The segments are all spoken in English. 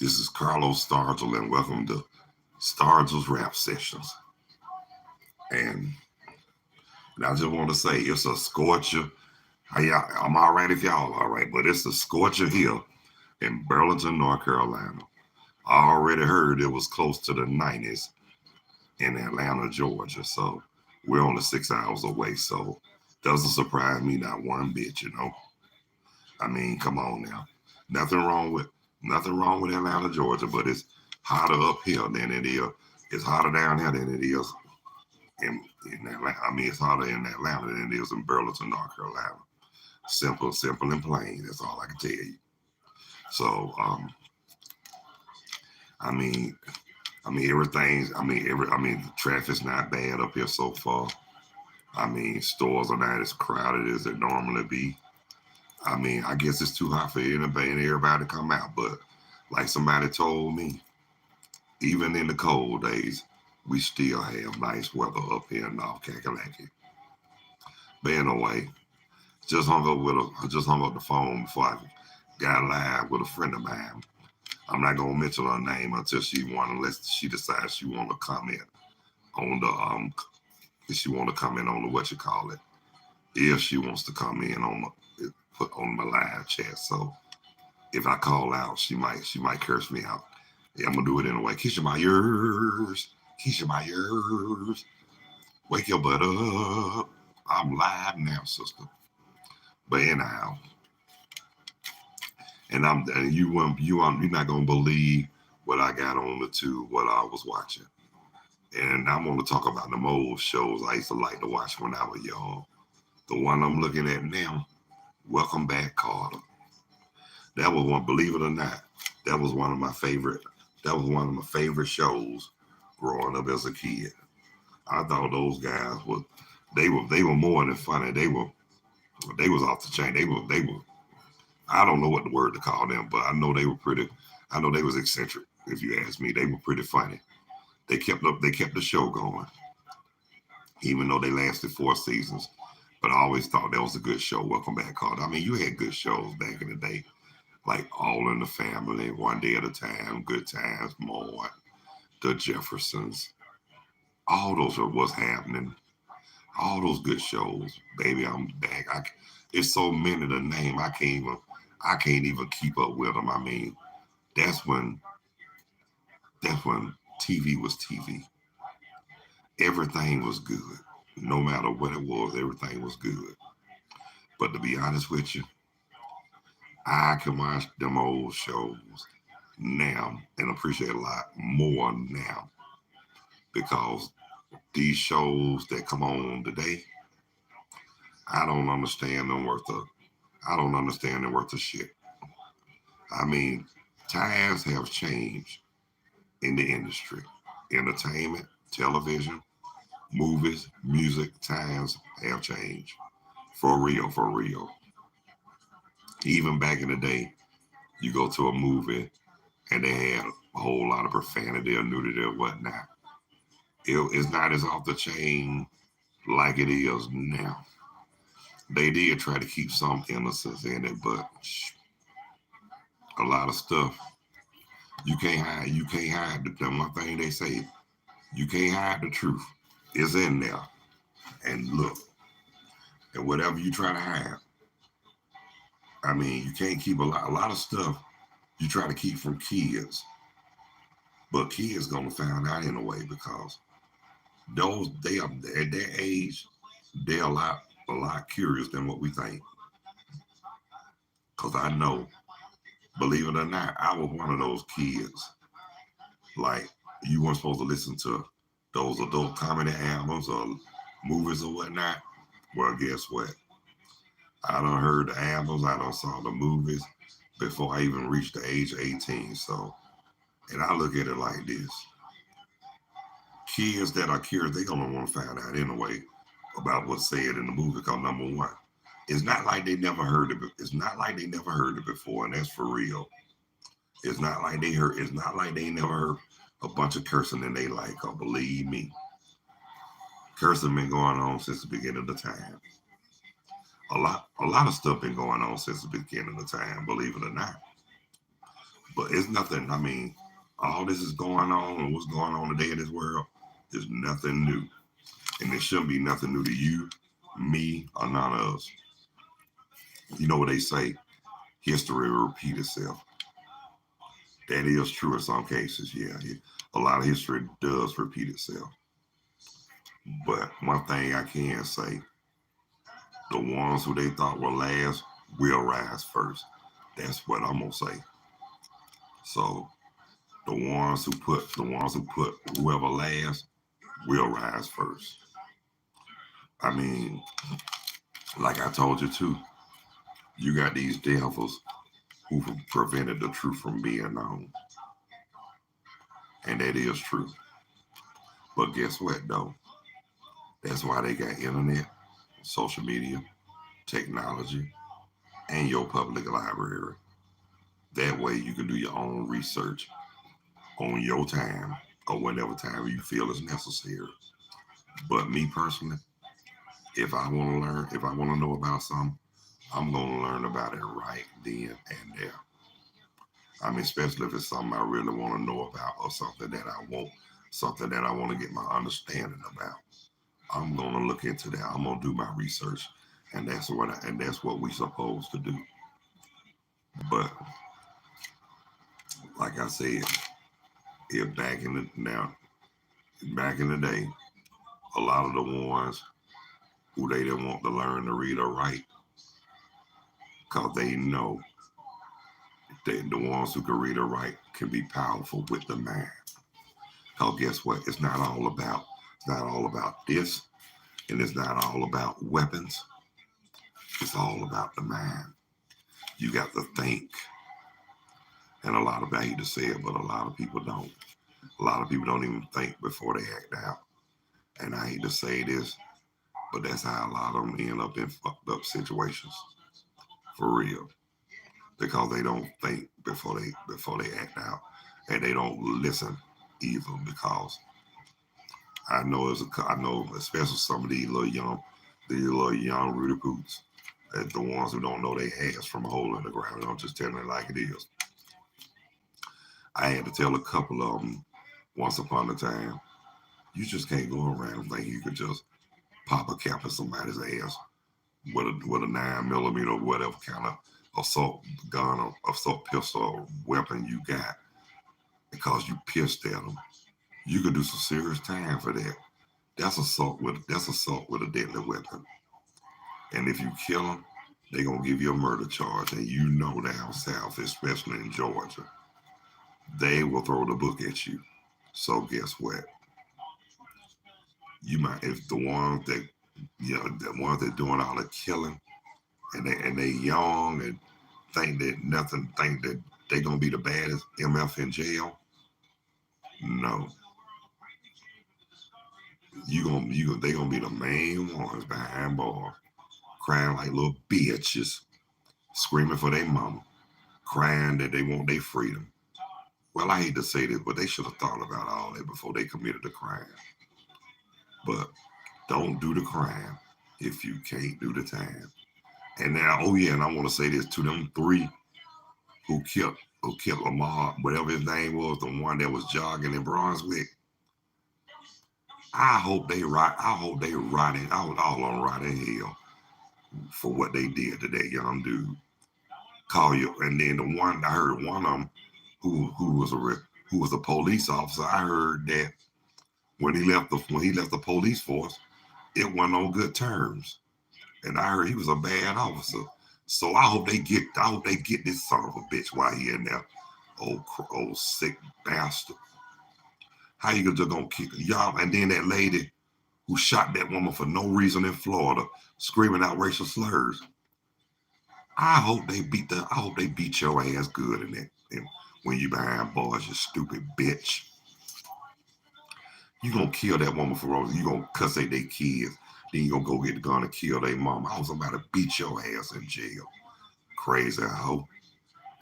This is Carlos Stargell, and welcome to Stargell's Rap Sessions. And, and I just want to say it's a scorcher. I'm all right if y'all all right, but it's a scorcher here in Burlington, North Carolina. I already heard it was close to the 90s in Atlanta, Georgia. So we're only 6 hours away. So doesn't surprise me not one bit. I mean, come on now. Nothing wrong with nothing wrong with Atlanta, Georgia, but it's hotter up here than it is. It's hotter down here than it is in Atlanta. I mean, it's hotter in Atlanta than it is in Burlington, North Carolina. Simple and plain. That's all I can tell you. So, I mean, everything's. The traffic's not bad up here so far. I mean, stores are not as crowded as they normally be. I mean, I guess it's too hot for anybody and everybody to come out. But like somebody told me, even in the cold days, we still have nice weather up here in North Kakalaki. But anyway, just hung up the phone before I got live with a friend of mine. I'm not gonna mention her name unless she decides she want to comment on the if she want to comment on the what you call it. If she wants to come in on put on my live chat. So if I call out, she might curse me out. Yeah, I'm gonna do it anyway. Keisha my ears. Keisha my ears. Wake your butt up. I'm live now, sister. But anyhow, you're not gonna believe what I got on the tube, what I was watching. And I want to talk about the old shows I used to like to watch when I was young. The one I'm looking at now, Welcome Back, Carter. That was one, believe it or not, that was one of my favorite. That was one of my favorite shows growing up as a kid. I thought those guys they were more than funny. They was off the chain. They were. I don't know what the word to call them, but I know they were pretty. I know they was eccentric. If you ask me, they were pretty funny. They kept up. They kept the show going, even though they lasted 4 seasons. But I always thought that was a good show. Welcome Back, Carter. I mean, you had good shows back in the day, like All in the Family, One Day at a Time, Good Times, More, The Jeffersons. All those are what's happening. All those good shows, baby. I'm back. It's so many to name. I can't even keep up with them. I mean, that's when that's when TV was TV. Everything was good. No matter what it was, everything was good. But to be honest with you, I can watch them old shows now and appreciate a lot more now because these shows that come on today, I don't understand them worth of. I don't understand them worth of shit. I mean, times have changed in the industry, entertainment, television, movies, music. Times have changed for real, for real. Even back in the day, you go to a movie and they had a whole lot of profanity or nudity or whatnot. It's not as off the chain like it is now. They did try to keep some innocence in it, but a lot of stuff you can't hide. You can't hide the one thing they say. You can't hide the truth. It's in there. And look, and whatever you try to hide, I mean, you can't keep a lot of stuff you try to keep from kids, but kids gonna find out anyway because those they are at their age, they're a lot curious than what we think. Cause I know, believe it or not, I was one of those kids. Like you weren't supposed to listen to those adult comedy albums or movies or whatnot. Well, guess what? I done heard the albums, I done saw the movies before I even reached the age of 18. So, and I look at it like this: kids that are curious, they gonna want to find out anyway about what's said in the movie. Cause number one, it's not like they never heard it. It's not like they never heard it before, and that's for real. It's not like they heard. It's not like they never heard a bunch of cursing in their life. Cause believe me, cursing been going on since the beginning of the time. A lot of stuff been going on since the beginning of the time. Believe it or not. But it's nothing. I mean, all this is going on and what's going on today in this world is nothing new. And it shouldn't be nothing new to you, me, or none of us. You know what they say? History will repeat itself. That is true in some cases, yeah. A lot of history does repeat itself. But one thing I can say, the ones who they thought were last will rise first. That's what I'm gonna say. So the ones who put whoever last will rise first. I mean, like I told you too, you got these devils who prevented the truth from being known. And that is true. But guess what though? That's why they got internet, social media, technology, and your public library. That way you can do your own research on your time or whenever time you feel is necessary. But me personally, if I want to learn, if I want to know about something, I'm going to learn about it right then and there. I mean, especially if it's something I really want to know about or something that I want to get my understanding about. I'm going to look into that. I'm going to do my research, and that's what we supposed to do. But like I said, if back in the day, a lot of the ones who they didn't want to learn to read or write, cause they know that the ones who can read or write can be powerful with the mind. Cause guess what? It's not all about this, and it's not all about weapons. It's all about the mind. You got to think, and a lot of I hate to say it, but a lot of people don't. A lot of people don't even think before they act out. And I hate to say this, but that's how a lot of them end up in fucked up situations. For real. Because they don't think before they act out. And they don't listen either because I know especially some of these little young Rudy Poots, the ones who don't know they ass from a hole in the ground. I'm just telling it like it is. I had to tell a couple of them once upon a time, you just can't go around thinking you could just pop a cap in somebody's ass with a 9 millimeter or whatever kind of assault gun or assault pistol or weapon you got because you pissed at them. You could do some serious time for that. That's assault with a deadly weapon. And if you kill them, they're gonna give you a murder charge. And you know down south, especially in Georgia, they will throw the book at you. So guess what? You might if the ones that the ones that doing all the killing and they young and think that they gonna be the baddest MF in jail. No, they gonna be the main ones behind bars, crying like little bitches, screaming for their mama, crying that they want their freedom. Well, I hate to say this, but they should have thought about all that before they committed the crime. But don't do the crime if you can't do the time. And now, oh yeah, and I want to say this to them three who killed Lamar, whatever his name was, the one that was jogging in Brunswick. I hope they rotted. I would all on rot in hell for what they did to that young dude. Call you, and then the one I heard one of them who was a police officer. I heard that when he left the police force, it wasn't on good terms, and I heard he was a bad officer. So I hope they get this son of a bitch while he in there, old sick bastard. How you just gonna kick y'all? And then that lady who shot that woman for no reason in Florida, screaming out racial slurs. I hope they beat your ass good in that. And when you behind bars, you stupid bitch. You gonna kill that woman for you gonna cuss at their kids. Then you gonna go get the gun and kill their mama. I was about to beat your ass in jail. Crazy hoe.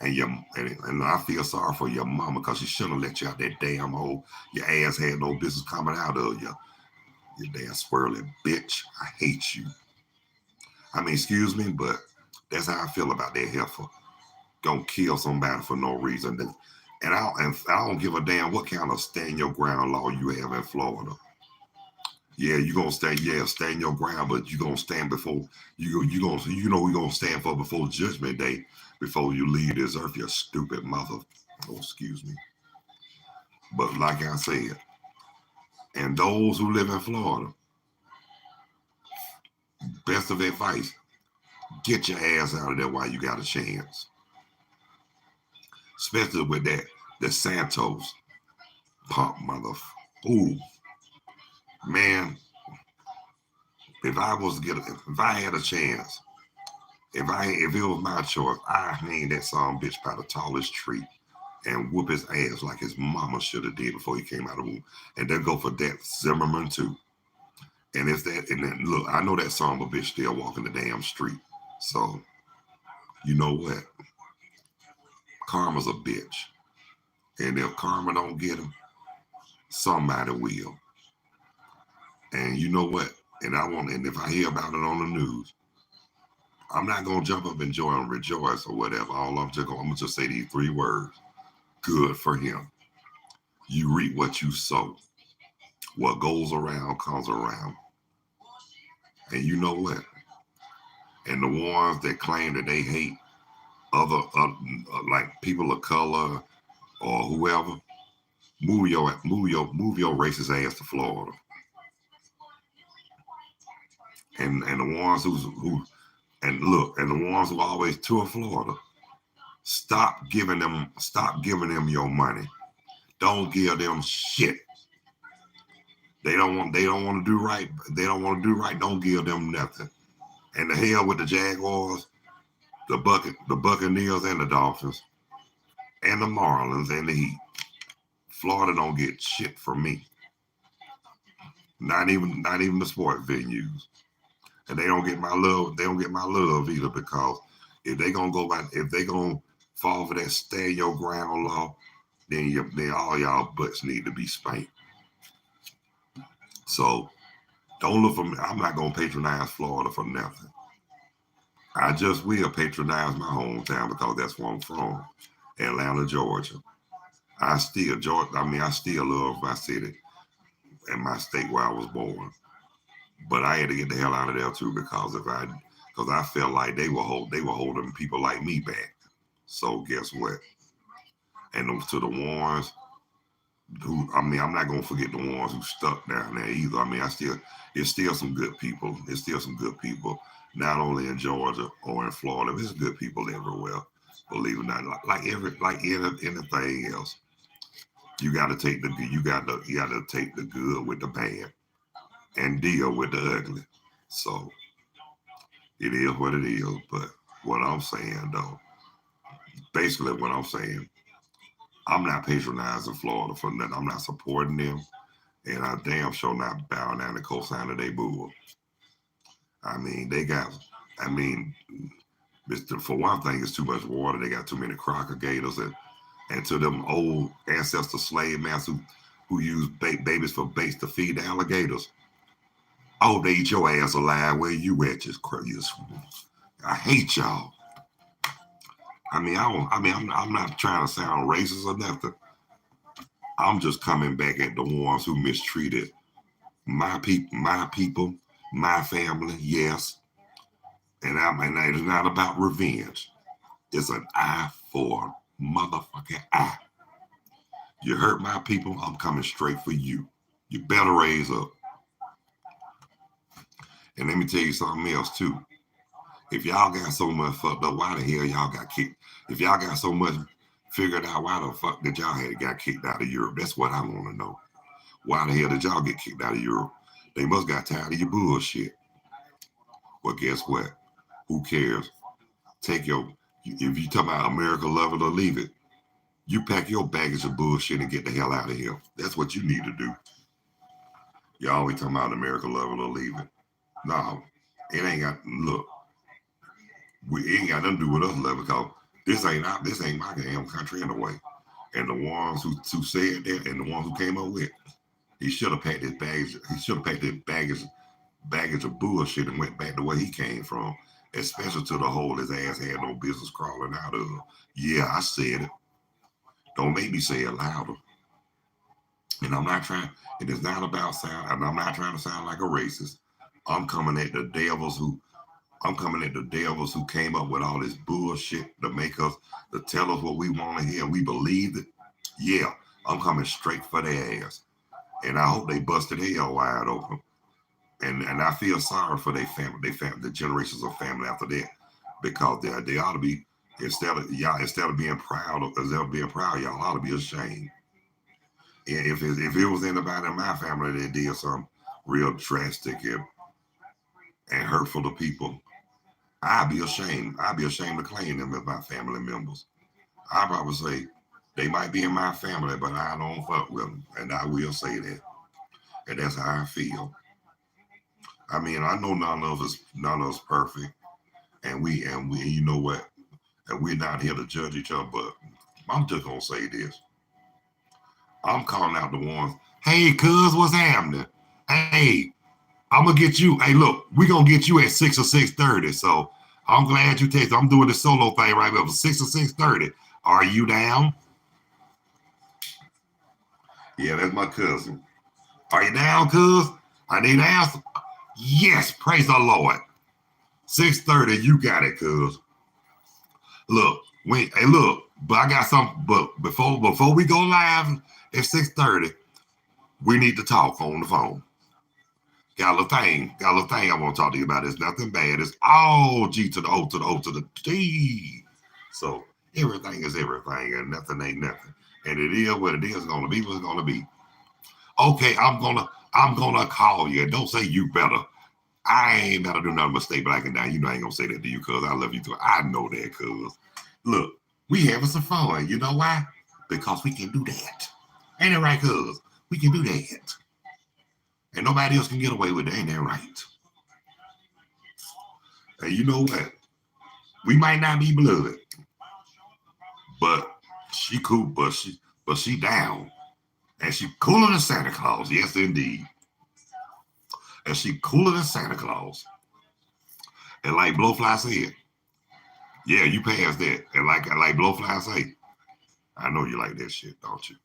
And I feel sorry for your mama because she shouldn't have let you out that damn hole. Your ass had no business coming out of you. You damn swirly bitch. I hate you. I mean, excuse me, but that's how I feel about that heifer. gonna kill somebody for no reason. And I don't give a damn what kind of stand your ground law you have in Florida. Yeah, you gonna stand. Yeah, stand your ground, but you gonna stand before you know we gonna stand for before Judgment Day before you leave this earth. You stupid mother. Oh, excuse me. But like I said, and those who live in Florida, best of advice: get your ass out of there while you got a chance. Especially with that the Santos pump mother. Ooh, man, if I had a chance, if it was my choice, I hang that some bitch by the tallest tree and whoop his ass like his mama should have did before he came out of the womb. And then go for that Zimmerman too. And it's that, and then look, I know that son of a bitch still walking the damn street. So you know what? Karma's a bitch. And if karma don't get him, somebody will. And you know what? And if I hear about it on the news, I'm not gonna jump up and joy and rejoice or whatever. I'm gonna just say these three words. Good for him. You reap what you sow. What goes around comes around. And you know what? And the ones that claim that they hate other like people of color or whoever, move your racist ass to Florida. And the ones who and look, and the ones who always tour Florida, stop giving them your money. Don't give them shit. They don't want to do right. They don't want to do right. Don't give them nothing. And the hell with the Jaguars, the Buccaneers and the Dolphins, and the Marlins and the Heat. Florida don't get shit from me. Not even the sport venues. And they don't get my love. They don't get my love either, because if they gonna fall for that stand your ground law, then all y'all butts need to be spanked. So don't look for me. I'm not gonna patronize Florida for nothing. I just will patronize my hometown because that's where I'm from, Atlanta, Georgia. I still love my city and my state where I was born. But I had to get the hell out of there too, because I felt like they were holding people like me back. So guess what? And to the ones I'm not gonna forget the ones who stuck down there either. It's still some good people. It's still some good people, not only in Georgia or in Florida. There's good people everywhere. Believe it or not, like anything else, you got to take the good with the bad and deal with the ugly. So it is what it is. But what I'm saying though, basically what I'm saying, I'm not patronizing Florida for nothing. I'm not supporting them. And I damn sure not bowing down the cosign of their bull. I mean, I mean, for one thing, it's too much water. They got too many crocodiles, and to them old ancestor slave masters who use babies for baits to feed the alligators. Oh, they eat your ass alive. Where you at? Just crazy. I hate y'all. I'm not trying to sound racist or nothing. I'm just coming back at the ones who mistreated my people, my family. Yes, and it's not about revenge. It's an eye for motherfucking eye. You hurt my people, I'm coming straight for you. You better raise up. And let me tell you something else too. If y'all got so much fucked up, why the hell y'all got kicked? If y'all got so much figured out, why the fuck did y'all had got kicked out of Europe? That's what I want to know. Why the hell did y'all get kicked out of Europe? They must got tired of your bullshit. Well, guess what? Who cares? If you talk about America, love it or leave it, you pack your baggage of bullshit and get the hell out of here. That's what you need to do. Y'all always talking about America, love it or leave it. No, it ain't got, look, it ain't got nothing to do with us, love, because this ain't my damn country anyway. And the ones who said that and the ones who came up with it, he should have packed his baggage. He should have packed his baggage of bullshit and went back to where he came from especially to the hole his ass had no business crawling out of. Yeah, I said it. Don't make me say it louder. And I'm not trying, it is not about sound, and I'm not trying to sound like a racist. I'm coming at the devils who I'm coming at the devils who came up with all this bullshit to make us to tell us what we want to hear. We believe it. Yeah, I'm coming straight for their ass. And I hope they busted hell wide open. And I feel sorry for their family, the generations of family after that, because they ought to be instead of being proud y'all ought to be ashamed. And if it was anybody in my family that did something real drastic and hurtful to people, I'd be ashamed. I'd be ashamed to claim them as my family members. I'd probably say they might be in my family, but I don't fuck with them, and I will say that. And that's how I feel. I mean, I know none of us perfect, and we, you know what? And we're not here to judge each other, but I'm just gonna say this. I'm calling out the ones. Hey, cuz, what's happening? Hey, I'm gonna get you. Hey, look, we gonna get you at 6 or 6:30. So I'm glad you texted. I'm doing the solo thing right now for 6 or 6:30. Are you down? Yeah, that's my cousin. Are you down, cuz? I need to ask. Yes, praise the Lord. 6:30, you got it, cuz. Look, wait, hey, look, but I got something. But before we go live at 6:30, we need to talk on the phone. Got a little thing I want to talk to you about. It's nothing bad. It's all G to the O to the O to the T. So everything is everything, and nothing ain't nothing. And it is what it is gonna be what it's gonna be. Okay, I'm gonna call you. Don't say you better. I ain't better do nothing but stay black and down. You know I ain't gonna say that to you, cuz I love you too. I know that, cuz. Look, we having some fun. You know why? Because we can do that. Ain't it right, cuz? We can do that. And nobody else can get away with it. Ain't that right? And you know what? We might not be blood, but she cool, but she down. And she cooler than Santa Claus. Yes, indeed. And she cooler than Santa Claus. And like Blowfly said, yeah, you passed that. And like Blowfly say, I know you like that shit, don't you?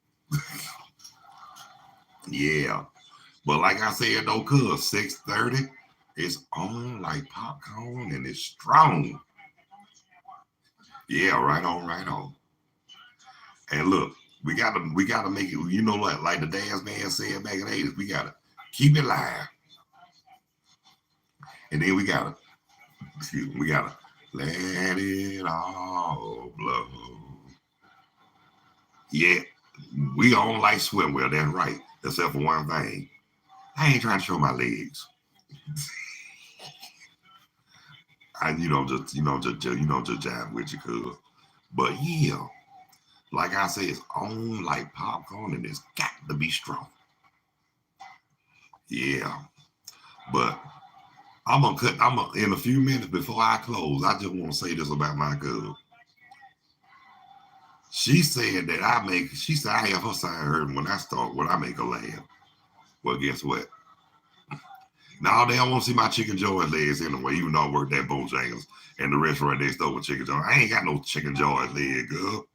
Yeah. But like I said, though, cuz 6:30, it's on like popcorn and it's strong. Yeah, right on, right on. And look, we gotta make it, you know what, like the dance man said back in the 80s, we gotta keep it live. And then we gotta let it all blow. Yeah, we don't like swimwear, that's right. Except for one thing. I ain't trying to show my legs. I just jive with you, cuz. But yeah, like I said, it's on like popcorn and it's got to be strong. Yeah. But in a few minutes before I close, I just want to say this about my girl. She said I have her side hurting when I make her laugh. Well, guess what? Now they don't want to see my chicken George legs anyway, even though I worked at Bojangles and the restaurant next door with Chicken George. I ain't got no chicken George leg, girl.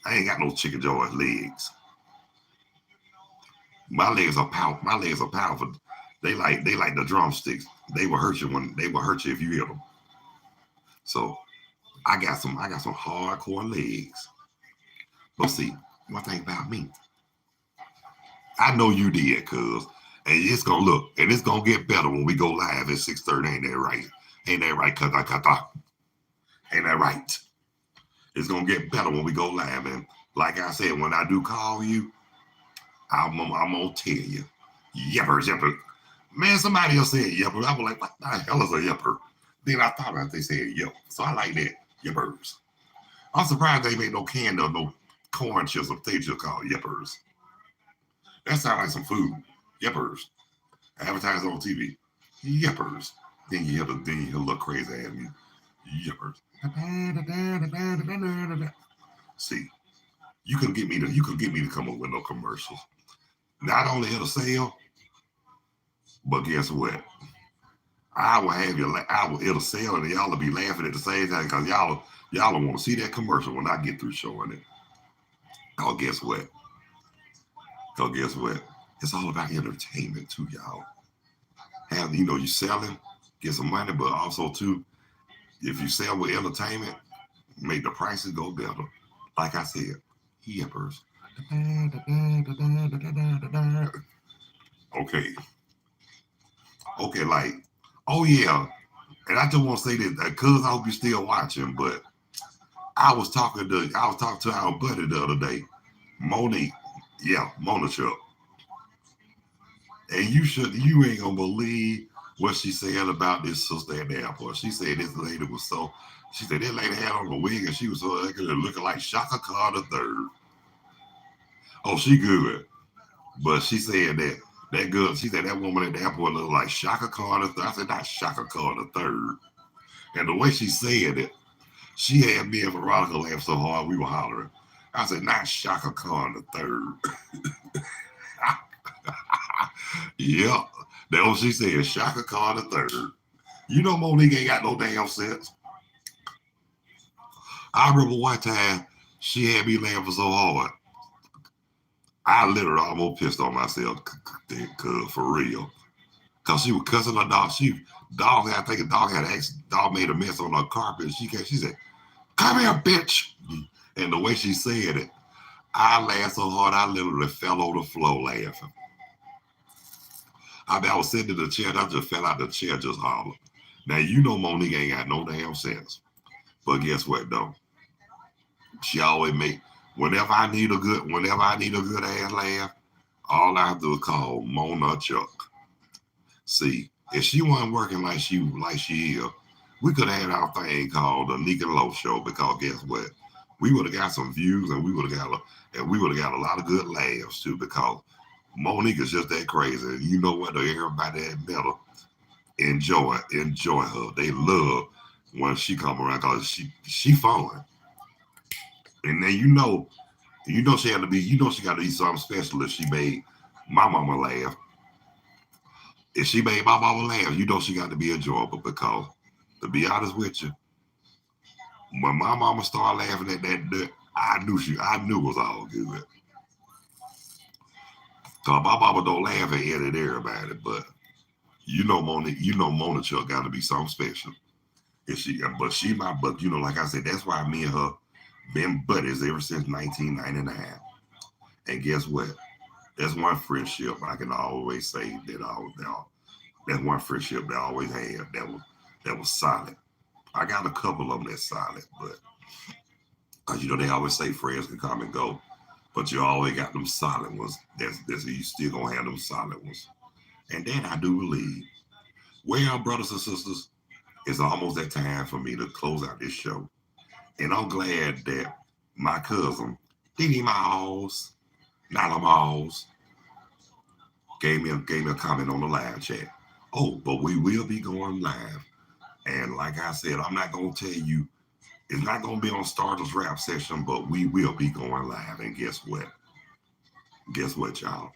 I ain't got no chicken George legs. My legs are powerful. They like the drumsticks. They will hurt you if you hit them. So I got some hardcore legs. But see, one thing about me, I know you did, cuz. And it's gonna get better when we go live at 6:30. Ain't that right? Ain't that right? Ain't that right? It's gonna get better when we go live. And like I said, when I do call you, I'm gonna tell you. Yeppers, yepper. Man, somebody else said yepper. I was like, what the hell is a yepper? Then I thought about it, they said yep. So I like that. Yeppers. I'm surprised they made no canned or no corn chips or potato chips called yeppers. That sounds like some food. Yeppers. Advertised on TV. Yeppers. Then you look crazy at me. Yeppers. See, you could get me to come up with no commercials. Not only it'll sell, but guess what? I will have you. It'll sell, and y'all will be laughing at the same time because y'all don't want to see that commercial when I get through showing it. Oh, guess what? So guess what? It's all about entertainment too, y'all. Have you selling, get some money, but also too, if you sell with entertainment, make the prices go better. Like I said, yippers. Okay, okay, like, oh yeah, and I just want to say that, cuz I hope you're still watching, but I was talking to our buddy the other day, Monique, yeah, Mona Chuck, and you ain't gonna believe what she said about this sister at the airport. She said this lady was so, she said that lady had on a wig and she was so ugly looking like Shaka Khan the third. Oh, she good. But she said that girl, she said that woman at the airport looked like Shaka Khan the third. I said, not Shaka Khan the third. And the way she said it, she had me and Veronica laugh so hard we were hollering. I said, not Shaka Khan the third. Yep. That's what she said, Shaka Khan the third. You know Monique ain't got no damn sense. I remember one time she had me laughing so hard. I literally almost pissed on myself, for real. Cause she was cussing her dog. I think a dog had dog made a mess on her carpet. She said, "Come here, bitch!" And the way she said it, I laughed so hard I literally fell on the floor laughing. I mean, I was sitting in the chair, and I just fell out the chair, just hollering. Now you know Monique ain't got no damn sense. But guess what though? She always make whenever I need a good ass laugh, all I have to do is call Mona Chuck. See, if she wasn't working like she is, we could have had our thing called the Nick and Low Show because guess what? We would have got some views and we would have got a lot of good laughs too because Monique is just that crazy. And you know what? Everybody that met her enjoy her. They love when she come around because she fun. And then she had to be, she got to be something special if she made my mama laugh. If she made my mama laugh, she got to be enjoyable because, to be honest with you, when my mama started laughing at that, I knew it was all good. Cause my mama don't laugh at everybody, but Mona Chuck got to be something special. But like I said, that's why me and her been buddies ever since 1999. And guess what? That's one friendship I can always say that's one friendship that I always had that was solid. I got a couple of them that's solid, but they always say friends can come and go, but you always got them solid ones. That's you still gonna have them solid ones. And then I do believe, well, brothers and sisters, it's almost that time for me to close out this show. And I'm glad that my cousin, Dee Miles, Nala Miles, gave me a comment on the live chat. Oh, but we will be going live. And like I said, I'm not gonna tell you it's not gonna be on Stardust Rap Session, but we will be going live. And guess what? Guess what, y'all?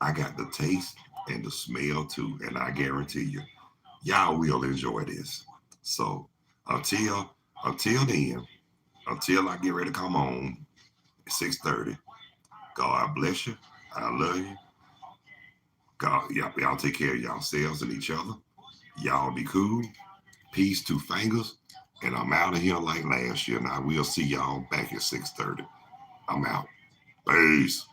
I got the taste and the smell too, and I guarantee you, y'all will enjoy this. So until then, until I get ready to come on at 6:30, God bless you. I love you. God, y'all take care of yourselves and each other. Y'all be cool. Peace, two fingers. And I'm out of here like last year. And I will see y'all back at 6:30. I'm out. Peace.